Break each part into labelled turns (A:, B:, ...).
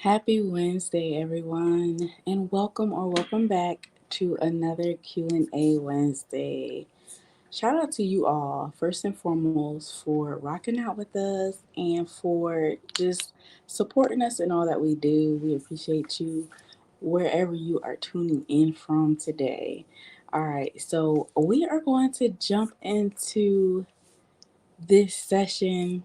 A: Happy Wednesday, everyone, and welcome back to another Q&A Wednesday. Shout out to you all, first and foremost, for rocking out with us and for just supporting us in all that we do. We appreciate you wherever you are tuning in from today. All right, so we are going to jump into this session,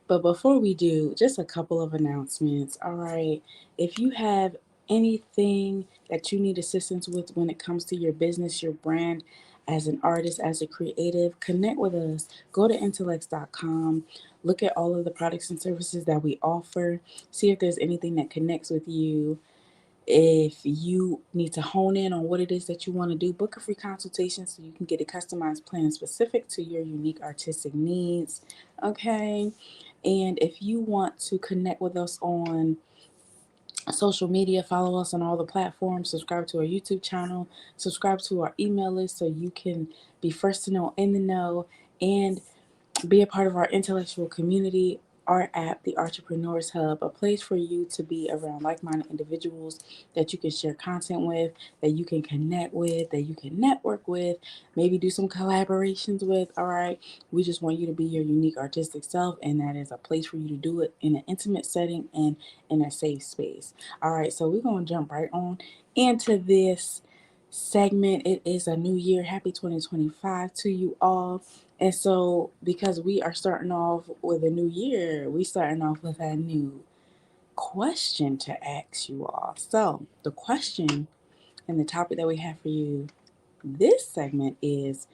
A: but before we do, just a couple of announcements. All right. If you have anything that you need assistance with when it comes to your business, your brand, as an artist, as a creative, connect with us. Go to Intelexx.com. Look at all of the products and services that we offer. See if there's anything that connects with you. If you need to hone in on what it is that you want to do, book a free consultation so you can get a customized plan specific to your unique artistic needs. Okay. And if you want to connect with us on social media, follow us on all the platforms, subscribe to our YouTube channel, subscribe to our email list so you can be first to know, in the know, and be a part of our intellectual community. Our app, the Artrepreneurs Hub, a place for you to be around like-minded individuals that you can share content with, that you can connect with, that you can network with, maybe do some collaborations with. All right. We just want you to be your unique artistic self, and that is a place for you to do it in an intimate setting and in a safe space. All right. So we're going to jump right on into this segment. It is a new year. Happy 2025 to you all. And so, because we are starting off with a new year, we starting off with a new question to ask you all. So, the question and the topic that we have for you this segment is,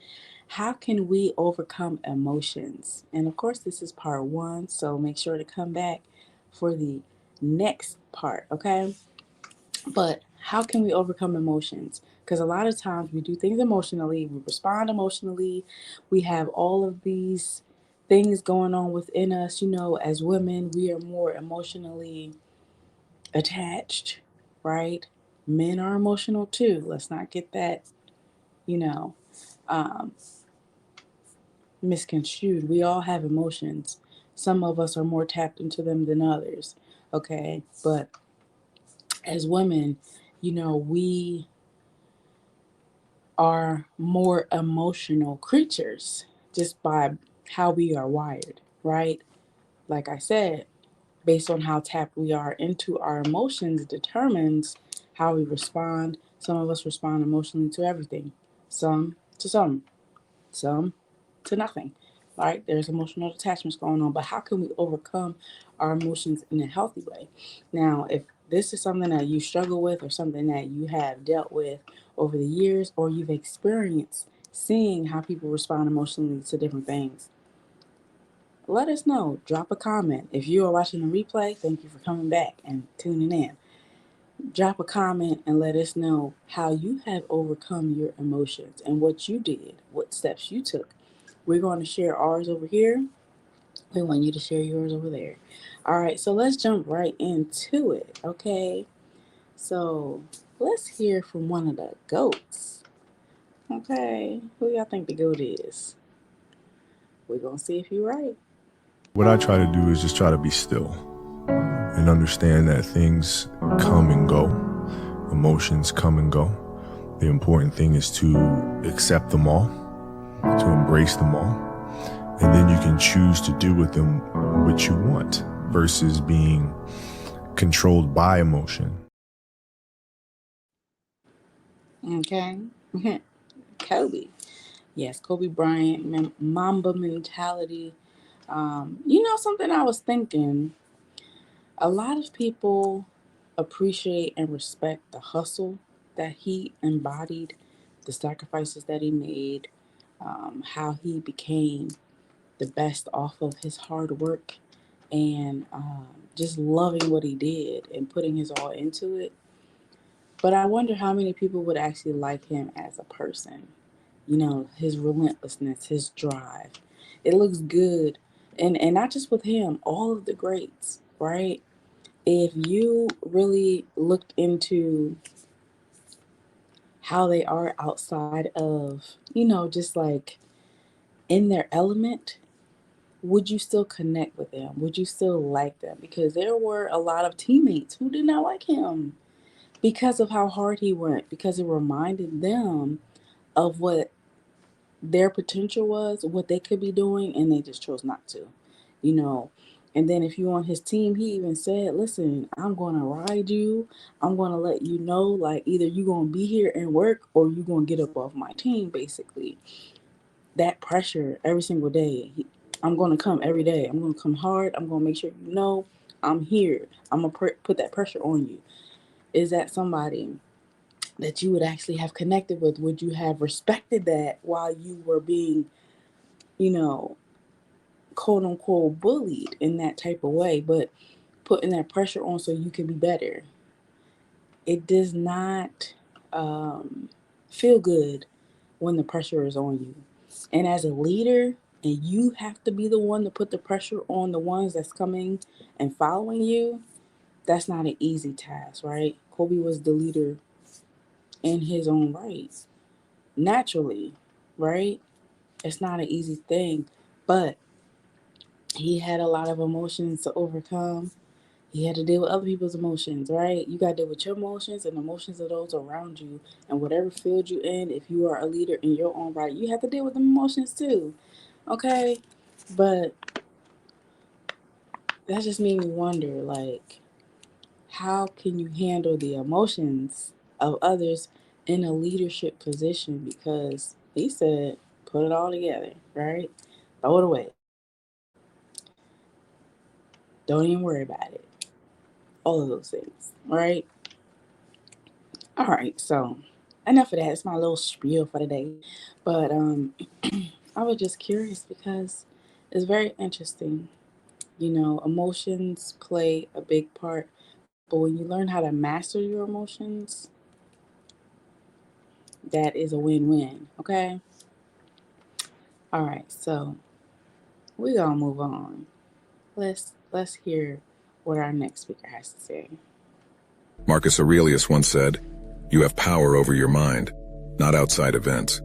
A: how can we overcome emotions? And of course, this is part one, so make sure to come back for the next part, okay? But how can we overcome emotions? Because a lot of times we do things emotionally, we respond emotionally, we have all of these things going on within us. You know, as women, we are more emotionally attached, right? Men are emotional too. Let's not get that, you know, um, misconstrued. We all have emotions. Some of us are more tapped into them than others, okay? But as women, you know, we are more emotional creatures just by how we are wired, right? Like I said, based on how tapped we are into our emotions determines how we respond. Some of us respond emotionally to everything, some to some to nothing, right? There's emotional attachments going on, but how can we overcome our emotions in a healthy way? Now, if this is something that you struggle with or something that you have dealt with over the years, or you've experienced seeing how people respond emotionally to different things, let us know. Drop a comment. If you are watching the replay, thank you for coming back and tuning in. Drop a comment and let us know how you have overcome your emotions and what you did, what steps you took. We're going to share ours over here. We want you to share yours over there. All right, so let's jump right into it, okay? So let's hear from one of the goats. Okay, who y'all think the goat is? We're going to see if you're right.
B: What I try to do is just try to be still and understand that things come and go, emotions come and go. The important thing is to accept them all, to embrace them all, and then you can choose to do with them what you want versus being controlled by emotion.
A: Okay. Kobe. Yes, Kobe Bryant, Mamba mentality. You know, something I was thinking, a lot of people appreciate and respect the hustle that he embodied, the sacrifices that he made, how he became the best off of his hard work, and just loving what he did and putting his all into it. But I wonder how many people would actually like him as a person. You know, his relentlessness, his drive. It looks good. And not just with him, all of the greats, right? If you really looked into how they are outside of, you know, just like in their element, would you still connect with them? Would you still like them? Because there were a lot of teammates who did not like him because of how hard he went, because it reminded them of what their potential was, what they could be doing, and they just chose not to, you know. And then if you're on his team, he even said, listen, I'm going to ride you. I'm going to let you know, like, either you're going to be here and work or you're going to get up off my team, basically. That pressure every single day. I'm going to come every day. I'm going to come hard. I'm going to make sure you know I'm here. I'm going to put that pressure on you. Is that somebody that you would actually have connected with? Would you have respected that while you were being, you know, quote unquote bullied in that type of way, but putting that pressure on so you can be better? It does not feel good when the pressure is on you. And as a leader, and you have to be the one to put the pressure on the ones that's coming and following you, that's not an easy task, right? Kobe was the leader in his own right, naturally, right? It's not an easy thing, but he had a lot of emotions to overcome. He had to deal with other people's emotions, right? You got to deal with your emotions and emotions of those around you. And whatever field you in, if you are a leader in your own right, you have to deal with them emotions too, okay? But that just made me wonder, like, how can you handle the emotions of others in a leadership position? Because he said, put it all together, right? Throw it away. Don't even worry about it. All of those things, right? All right, so enough of that. It's my little spiel for the day. But I was just curious because it's very interesting. You know, emotions play a big part, but when you learn how to master your emotions, that is a win-win. Okay. All right, so we're gonna move on. Let's hear what our next speaker has to say.
C: Marcus Aurelius once said, "You have power over your mind, not outside events.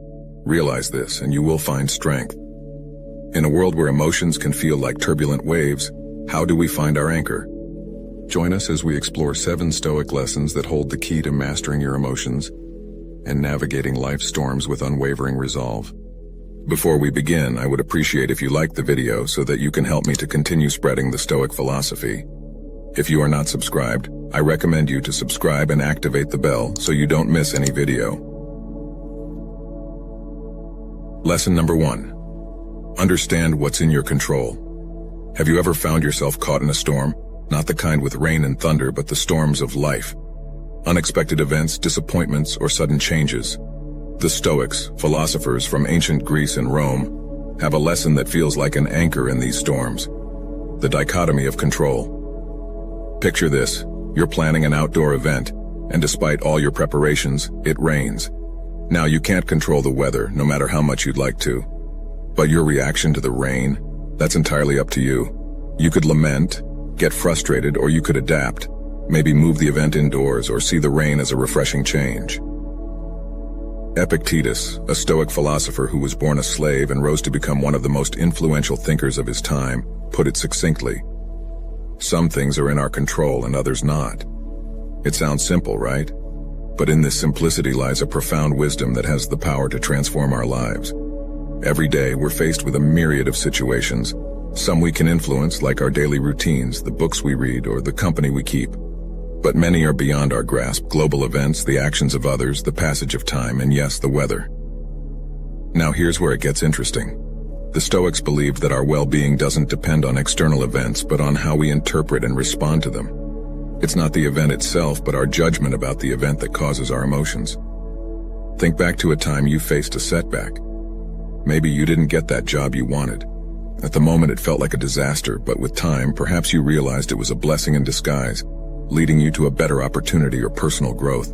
C: Realize this and you will find strength." In a world where emotions can feel like turbulent waves, how do we find our anchor? Join us as we explore 7 Stoic lessons that hold the key to mastering your emotions and navigating life's storms with unwavering resolve. Before we begin, I would appreciate if you liked the video so that you can help me to continue spreading the Stoic philosophy. If you are not subscribed, I recommend you to subscribe and activate the bell so you don't miss any video. Lesson number 1. Understand what's in your control. Have you ever found yourself caught in a storm? Not the kind with rain and thunder, but the storms of life. Unexpected events, disappointments, or sudden changes. The Stoics, philosophers from ancient Greece and Rome, have a lesson that feels like an anchor in these storms. The dichotomy of control. Picture this, you're planning an outdoor event, and despite all your preparations, it rains. Now you can't control the weather, no matter how much you'd like to. But your reaction to the rain, that's entirely up to you. You could lament, get frustrated, or you could adapt. Maybe move the event indoors or see the rain as a refreshing change. Epictetus, a Stoic philosopher who was born a slave and rose to become one of the most influential thinkers of his time, put it succinctly. Some things are in our control and others not. It sounds simple, right? But in this simplicity lies a profound wisdom that has the power to transform our lives. Every day we're faced with a myriad of situations. Some we can influence, like our daily routines, the books we read, or the company we keep. But many are beyond our grasp: global events, the actions of others, the passage of time, and yes, the weather. Now here's where it gets interesting. The Stoics believed that our well-being doesn't depend on external events, but on how we interpret and respond to them. It's not the event itself, but our judgment about the event that causes our emotions. Think back to a time you faced a setback. Maybe you didn't get that job you wanted. At the moment it felt like a disaster, but with time, perhaps you realized it was a blessing in disguise, leading you to a better opportunity or personal growth.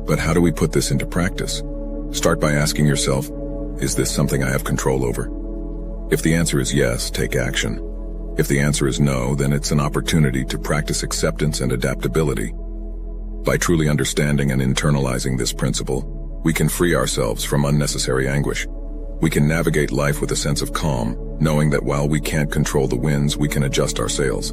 C: But how do we put this into practice? Start by asking yourself, is this something I have control over? If the answer is yes, take action. If the answer is no, then it's an opportunity to practice acceptance and adaptability. By truly understanding and internalizing this principle, we can free ourselves from unnecessary anguish. We can navigate life with a sense of calm, knowing that while we can't control the winds, we can adjust our sails.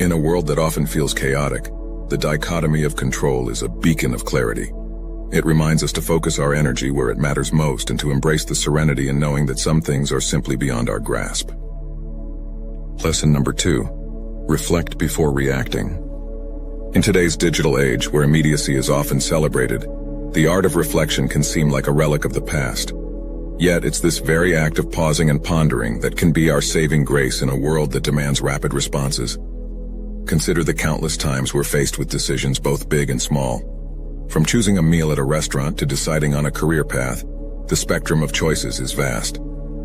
C: In a world that often feels chaotic, the dichotomy of control is a beacon of clarity. It reminds us to focus our energy where it matters most and to embrace the serenity in knowing that some things are simply beyond our grasp. Lesson number 2. Reflect before reacting. In today's digital age, where immediacy is often celebrated, the art of reflection can seem like a relic of the past. Yet it's this very act of pausing and pondering that can be our saving grace in a world that demands rapid responses. Consider the countless times we're faced with decisions both big and small. From choosing a meal at a restaurant to deciding on a career path, the spectrum of choices is vast.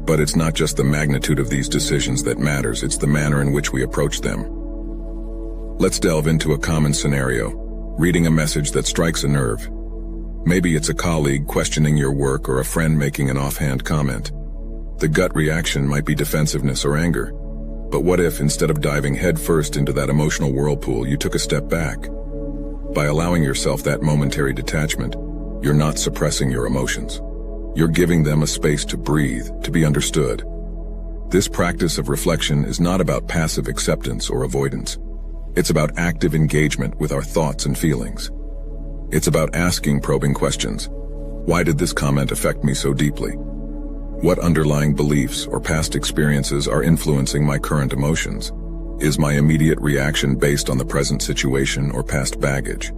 C: But it's not just the magnitude of these decisions that matters, it's the manner in which we approach them. Let's delve into a common scenario, reading a message that strikes a nerve. Maybe it's a colleague questioning your work or a friend making an offhand comment. The gut reaction might be defensiveness or anger. But what if, instead of diving headfirst into that emotional whirlpool, you took a step back? By allowing yourself that momentary detachment, you're not suppressing your emotions. You're giving them a space to breathe, to be understood. This practice of reflection is not about passive acceptance or avoidance. It's about active engagement with our thoughts and feelings. It's about asking probing questions. Why did this comment affect me so deeply? What underlying beliefs or past experiences are influencing my current emotions? Is my immediate reaction based on the present situation or past baggage?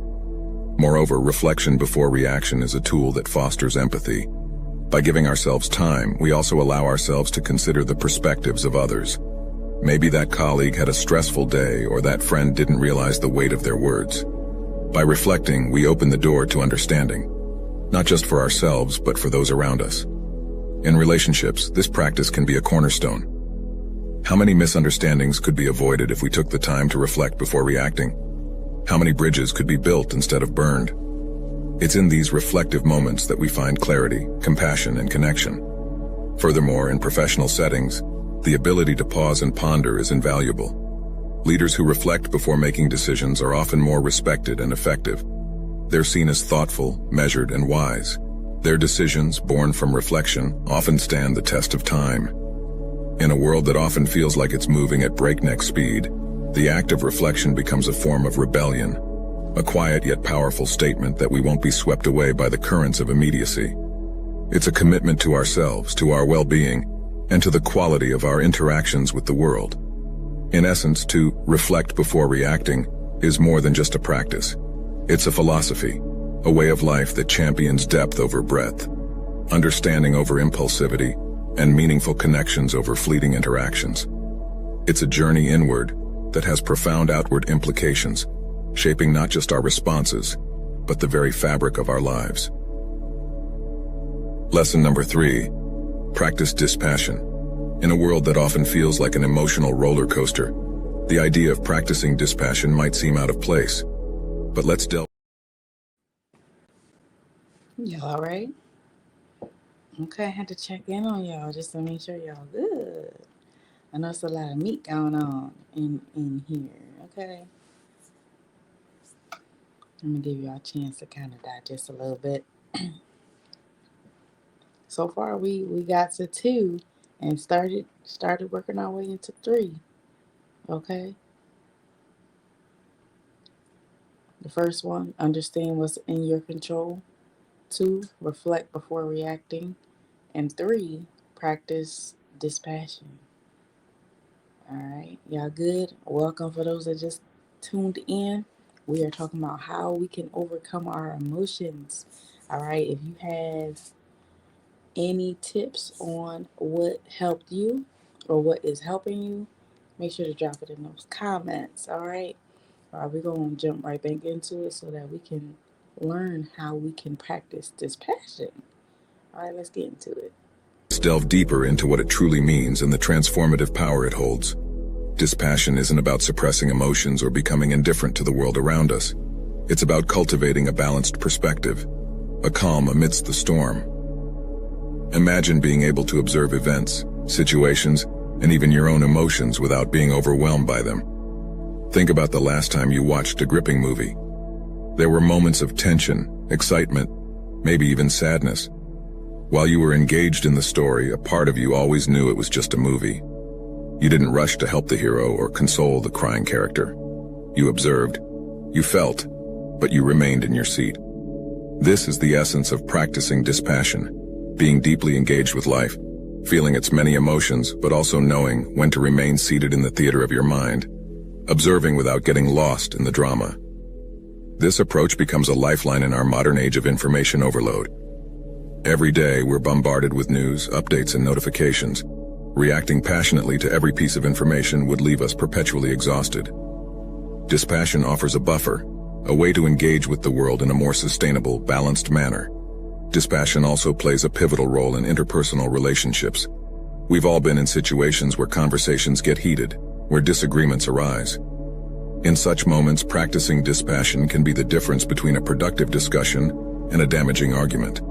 C: Moreover, reflection before reaction is a tool that fosters empathy. By giving ourselves time, we also allow ourselves to consider the perspectives of others. Maybe that colleague had a stressful day, or that friend didn't realize the weight of their words. By reflecting, we open the door to understanding, not just for ourselves, but for those around us. In relationships, this practice can be a cornerstone. How many misunderstandings could be avoided if we took the time to reflect before reacting? How many bridges could be built instead of burned? It's in these reflective moments that we find clarity, compassion, and connection. Furthermore, in professional settings, the ability to pause and ponder is invaluable. Leaders who reflect before making decisions are often more respected and effective. They're seen as thoughtful, measured, and wise. Their decisions, born from reflection, often stand the test of time. In a world that often feels like it's moving at breakneck speed, the act of reflection becomes a form of rebellion, a quiet yet powerful statement that we won't be swept away by the currents of immediacy. It's a commitment to ourselves, to our well-being, and to the quality of our interactions with the world. In essence, to reflect before reacting is more than just a practice. It's a philosophy, a way of life that champions depth over breadth, understanding over impulsivity, and meaningful connections over fleeting interactions. It's a journey inward that has profound outward implications, shaping not just our responses, but the very fabric of our lives. Lesson number 3, practice dispassion. In a world that often feels like an emotional roller coaster, the idea of practicing dispassion might seem out of place. But let's delve.
A: Y'all all right? Okay, I had to check in on y'all just to make sure y'all good. I know it's a lot of meat going on in here, okay? I'm gonna give y'all a chance to kind of digest a little bit. So far, we got to 2 and started working our way into 3, okay? The first one, understand what's in your control. 2, reflect before reacting. And 3, practice dispassion. All right, y'all good? Welcome for those that just tuned in. We are talking about how we can overcome our emotions. All right, if you have any tips on what helped you or what is helping you, make sure to drop it in those comments. All right, we're going to jump right back into it so that we can learn how we can practice dispassion. All right, let's get into it.
C: Let's delve deeper into what it truly means and the transformative power it holds. Dispassion isn't about suppressing emotions or becoming indifferent to the world around us. It's about cultivating a balanced perspective, a calm amidst the storm. Imagine being able to observe events, situations, and even your own emotions without being overwhelmed by them. Think about the last time you watched a gripping movie. There were moments of tension, excitement, maybe even sadness. While you were engaged in the story, a part of you always knew it was just a movie. You didn't rush to help the hero or console the crying character. You observed, you felt, but you remained in your seat. This is the essence of practicing dispassion, being deeply engaged with life, feeling its many emotions, but also knowing when to remain seated in the theater of your mind, observing without getting lost in the drama. This approach becomes a lifeline in our modern age of information overload. Every day, we're bombarded with news, updates, and notifications. Reacting passionately to every piece of information would leave us perpetually exhausted. Dispassion offers a buffer, a way to engage with the world in a more sustainable, balanced manner. Dispassion also plays a pivotal role in interpersonal relationships. We've all been in situations where conversations get heated, where disagreements arise. In such moments, practicing dispassion can be the difference between a productive discussion and a damaging argument.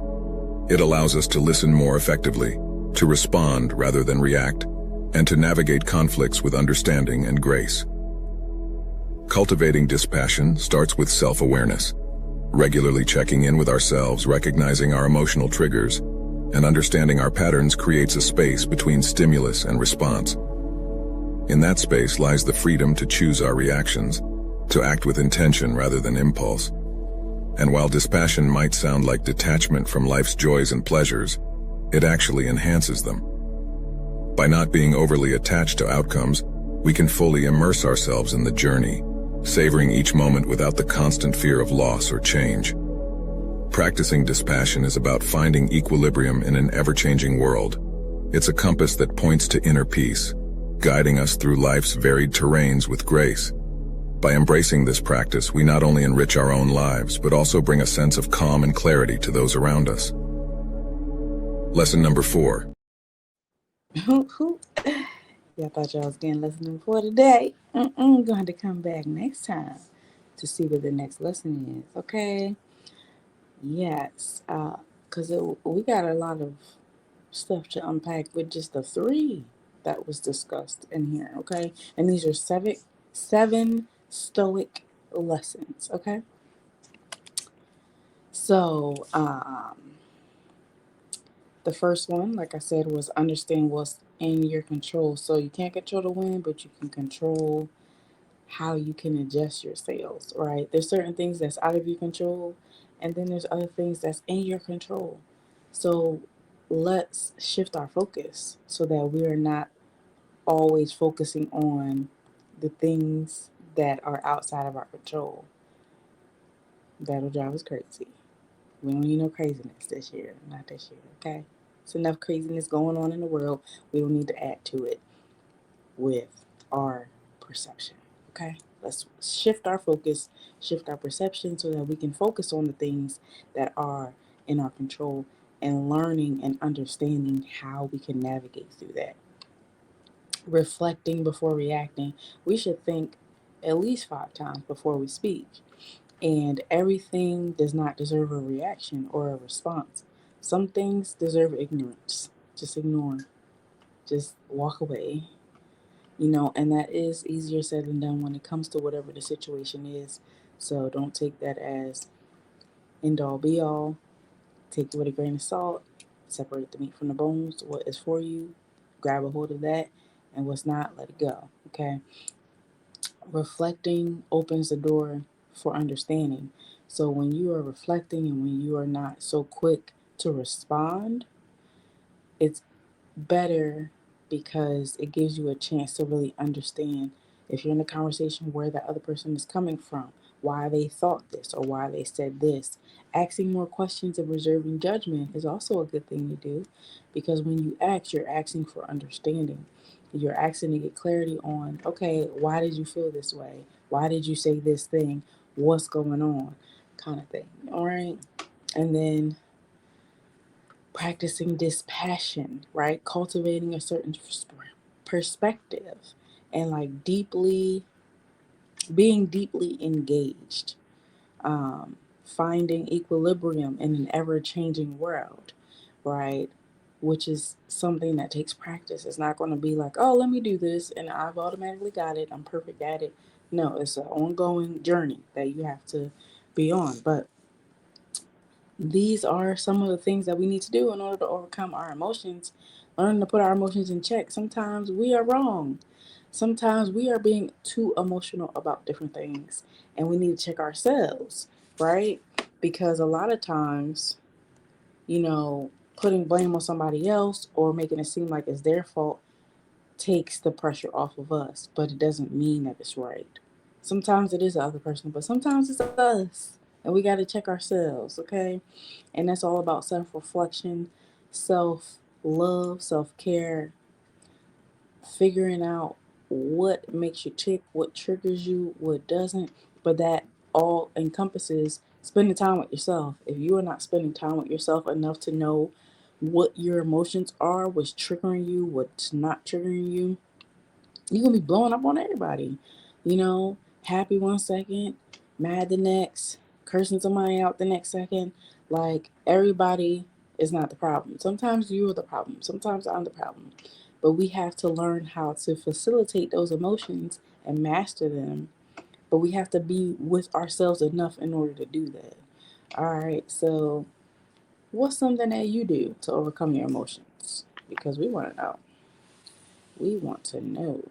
C: It allows us to listen more effectively, to respond rather than react, and to navigate conflicts with understanding and grace. Cultivating dispassion starts with self-awareness, regularly checking in with ourselves, recognizing our emotional triggers, and understanding our patterns creates a space between stimulus and response. In that space lies the freedom to choose our reactions, to act with intention rather than impulse. And while dispassion might sound like detachment from life's joys and pleasures, it actually enhances them. By not being overly attached to outcomes, we can fully immerse ourselves in the journey, savoring each moment without the constant fear of loss or change. Practicing dispassion is about finding equilibrium in an ever-changing world. It's a compass that points to inner peace, guiding us through life's varied terrains with grace. By embracing this practice, we not only enrich our own lives, but also bring a sense of calm and clarity to those around us. Lesson number 4.
A: Y'all thought y'all was getting lesson number 4 today. Going to have to come back next time to see what the next lesson is, okay? Yes, because we got a lot of stuff to unpack with just the 3 that was discussed in here, okay? And these are seven stoic lessons, okay? So, the first one, like I said, was understand what's in your control. So you can't control the wind, but you can control how you can adjust your sails, right? There's certain things that's out of your control, and then there's other things that's in your control. So let's shift our focus so that we are not always focusing on the things that are outside of our control. That'll drive us crazy. We don't need no craziness this year. Not this year, okay? It's enough craziness going on in the world. We don't need to add to it with our perception, okay? Let's shift our focus, shift our perception so that we can focus on the things that are in our control and learning and understanding how we can navigate through that. Reflecting before reacting. We should think at least 5 times before we speak. And everything does not deserve a reaction or a response. Some things deserve ignorance. Just ignore. Just walk away. And that is easier said than done when it comes to whatever the situation is. So don't take that as end all be all. Take it with a grain of salt. Separate the meat from the bones. What is for you, grab a hold of that. And what's not, let it go. Okay? Reflecting opens the door for understanding. So when you are reflecting and when you are not so quick to respond, it's better because it gives you a chance to really understand, if you're in a conversation, where the other person is coming from, why they thought this or why they said this. Asking more questions and reserving judgment is also a good thing to do, because when you ask, you're asking for understanding. You're asking to get clarity on, okay, why did you feel this way? Why did you say this thing? What's going on? Kind of thing. All right. And then practicing dispassion, right? Cultivating a certain perspective and like being deeply engaged, finding equilibrium in an ever changing world, right? Which is something that takes practice. It's not going to be like, oh, let me do this and I've automatically got it. I'm perfect at it. No, it's an ongoing journey that you have to be on. But these are some of the things that we need to do in order to overcome our emotions, learn to put our emotions in check. Sometimes we are wrong. Sometimes we are being too emotional about different things, and we need to check ourselves, right? Because a lot of times, putting blame on somebody else or making it seem like it's their fault takes the pressure off of us, but it doesn't mean that it's right. Sometimes it is the other person, but sometimes it's us. And we got to check ourselves, okay? And that's all about self reflection, self love, self care, figuring out what makes you tick, what triggers you, what doesn't. But that all encompasses spending time with yourself. If you are not spending time with yourself enough to know what your emotions are, what's triggering you, what's not triggering you, you're gonna be blowing up on everybody. Happy 1 second, mad the next, cursing somebody out the next second. Like, everybody is not the problem. Sometimes you're the problem. Sometimes I'm the problem. But we have to learn how to facilitate those emotions and master them. But we have to be with ourselves enough in order to do that. All right. So, what's something that you do to overcome your emotions? Because we want to know. We want to know.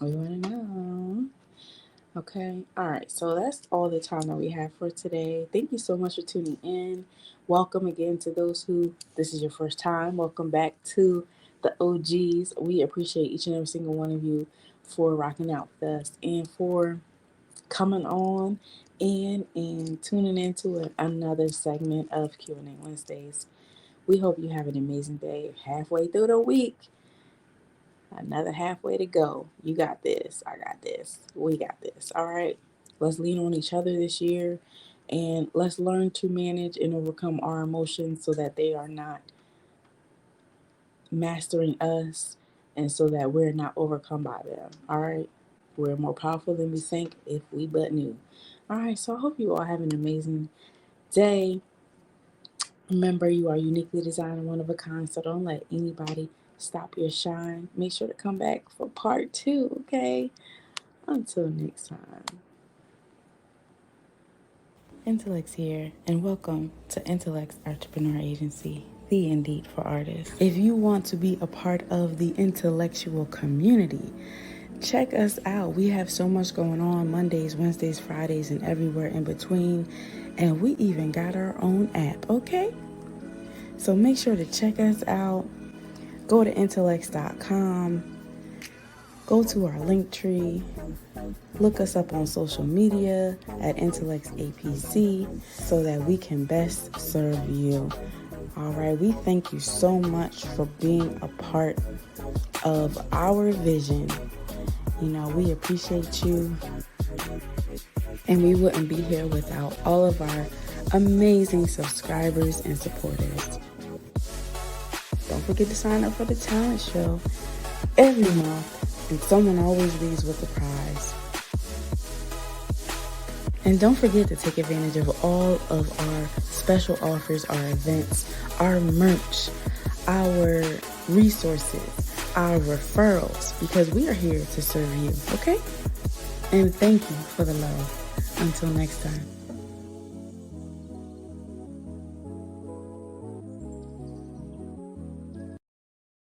A: We want to know. Okay. All right. So that's all the time that we have for today. Thank you so much for tuning in. Welcome again to those who this is your first time. Welcome back to the OGs. We appreciate each and every single one of you for rocking out with us and for coming on and tuning into another segment of Q&A Wednesdays. We hope you have an amazing day. Halfway through the week. Another halfway to go. You got this. I got this. We got this. All right. Let's lean on each other this year, and let's learn to manage and overcome our emotions so that they are not mastering us and so that we're not overcome by them. All right. We're more powerful than we think if we but knew. All right. So I hope you all have an amazing day. Remember, you are uniquely designed and one of a kind, so don't let anybody stop your shine. Make sure to come back for part 2, okay? Until next time. Intelexx here, and welcome to Intelexx Artrepreneur Agency, the Indeed for Artists. If you want to be a part of the intellectual community, check us out. We have so much going on Mondays, Wednesdays, Fridays, and everywhere in between. And we even got our own app, okay? So make sure to check us out. Go to Intelexx.com. Go to our link tree. Look us up on social media at Intelexx APC so that we can best serve you. All right, we thank you so much for being a part of our vision. We appreciate you. And we wouldn't be here without all of our amazing subscribers and supporters. Don't forget to sign up for the talent show every month, and someone always leaves with a prize. And don't forget to take advantage of all of our special offers, our events, our merch, our resources, our referrals, because we are here to serve you, okay? And thank you for the love. Until next time.